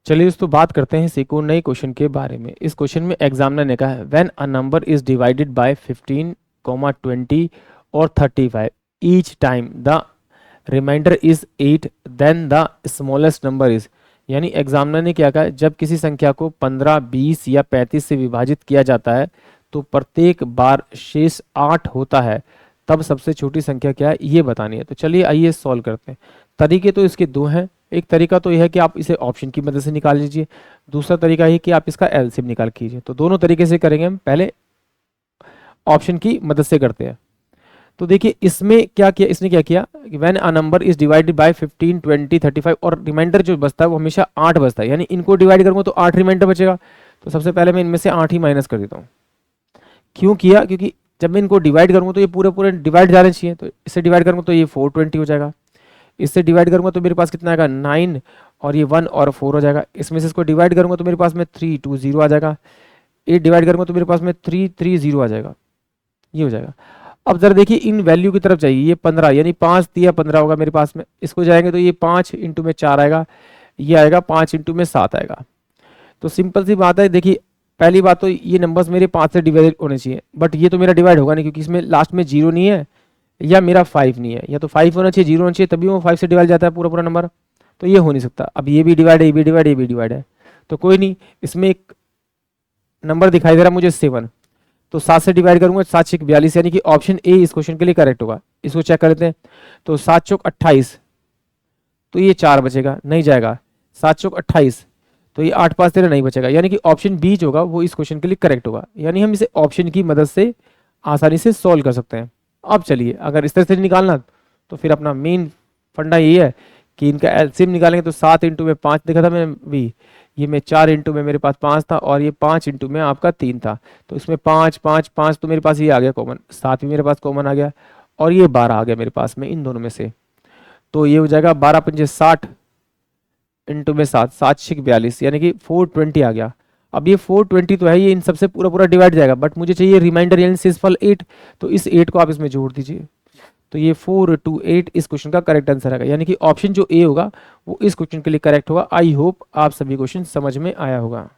चलिए दोस्तों बात करते हैं इस एक और नए क्वेश्चन के बारे में। इस क्वेश्चन में एग्जामिनर ने कहा है when a number is divided by 15, 20 और 35 each time the remainder is 8 then the smallest number is. यानी एग्जामिनर ने क्या कहा, जब किसी संख्या को 15, 20 या 35 से विभाजित किया जाता है तो प्रत्येक बार शेष 8 होता है, तब सबसे छोटी संख्या क्या है ये बतानी है। तो चलिए आइए सॉल्व करते हैं। तरीके तो इसके दो हैं। एक तरीका तो यह है कि आप इसे ऑप्शन की मदद से निकाल लीजिए, दूसरा तरीका है कि आप इसका एलसीएम निकाल कीजिए। तो दोनों तरीके से करेंगे हम, पहले ऑप्शन की मदद से करते हैं। तो देखिए इसमें क्या किया, इसने क्या किया कि when a number is divided by 15, 20, 35 और रिमाइंडर जो बचता है वो हमेशा 8 बचता है, यानी इनको डिवाइड करूंगा तो 8 रिमाइंडर बचेगा। तो सबसे पहले मैं इनमें से 8 ही माइनस कर देता हूँ। क्यों किया, क्योंकि जब मैं इनको डिवाइड करूंगा तो ये पूरे पूरे डिवाइड जाने चाहिए। तो इससे डिवाइड करूंगा तो ये 420 हो जाएगा, इससे डिवाइड करूंगा तो मेरे पास कितना आएगा 9, और ये 1 और 4 हो जाएगा। इसमें से इसको डिवाइड करूंगा तो मेरे पास में 320 आ जाएगा, 8 डिवाइड करूंगा तो मेरे पास में 330 आ जाएगा, ये हो जाएगा। अब जरा देखिए इन वैल्यू की तरफ चाहिए, ये 15 यानी 5 दिया 15 होगा मेरे पास में। इसको जाएंगे तो ये 5 इंटू में 4 आएगा, ये आएगा 5 इंटू में 7 आएगा। तो सिंपल सी बात है, देखिए पहली बात तो ये नंबर्स मेरे 5 से डिवाइड होने चाहिए, बट ये तो मेरा डिवाइड होगा नहीं क्योंकि इसमें लास्ट में 0 नहीं है या मेरा 5 नहीं है। या तो 5 होना चाहिए, 0 होना चाहिए, तभी वो 5 से डिवाइड जाता है पूरा पूरा नंबर। तो ये हो नहीं सकता। अब ये भी डिवाइड है, ये भी डिवाइड है, ये भी डिवाइड है, तो कोई नहीं। इसमें एक नंबर दिखाई दे रहा है मुझे 7, तो 7 से डिवाइड करूंगा 7 6 42, यानी कि ऑप्शन ए इस क्वेश्चन के लिए करेक्ट होगा। इसको चेक कर लेते हैं। तो 7 चौक 28, तो ये 4 बचेगा, नहीं जाएगा। 7 चौक 28, तो ये 8 5 13 नहीं बचेगा, यानी कि ऑप्शन बी जो होगा वो इस क्वेश्चन के लिए करेक्ट होगा। यानी हम इसे ऑप्शन की मदद से आसानी से सॉल्व कर सकते हैं। अब चलिए अगर इस तरह से निकालना तो फिर अपना मेन फंडा यही है कि इनका एलसीएम निकालेंगे। तो 7 इंटू में 5 देखा था मैंने भी, ये में 4 इंटू में मेरे पास 5 था, और ये 5 इंटू में आपका 3 था। तो इसमें 5 5 5 तो मेरे पास ये आ गया कॉमन, 7 भी मेरे पास कॉमन आ गया, और ये 12 आ गया मेरे पास में इन दोनों में से। तो ये हो जाएगा 12 पंजे 60 इंटू में 7, 7 6 42, यानी कि 420 आ गया। अब ये 420 तो है, ये इन सबसे पूरा पूरा डिवाइड जाएगा, बट मुझे चाहिए रिमाइंडर यानी शेषफल 8। तो इस 8 को आप इसमें जोड़ दीजिए, तो ये 428 इस क्वेश्चन का करेक्ट आंसर आएगा। यानी कि ऑप्शन जो ए होगा वो इस क्वेश्चन के लिए करेक्ट होगा। आई होप आप सभी क्वेश्चन समझ में आया होगा।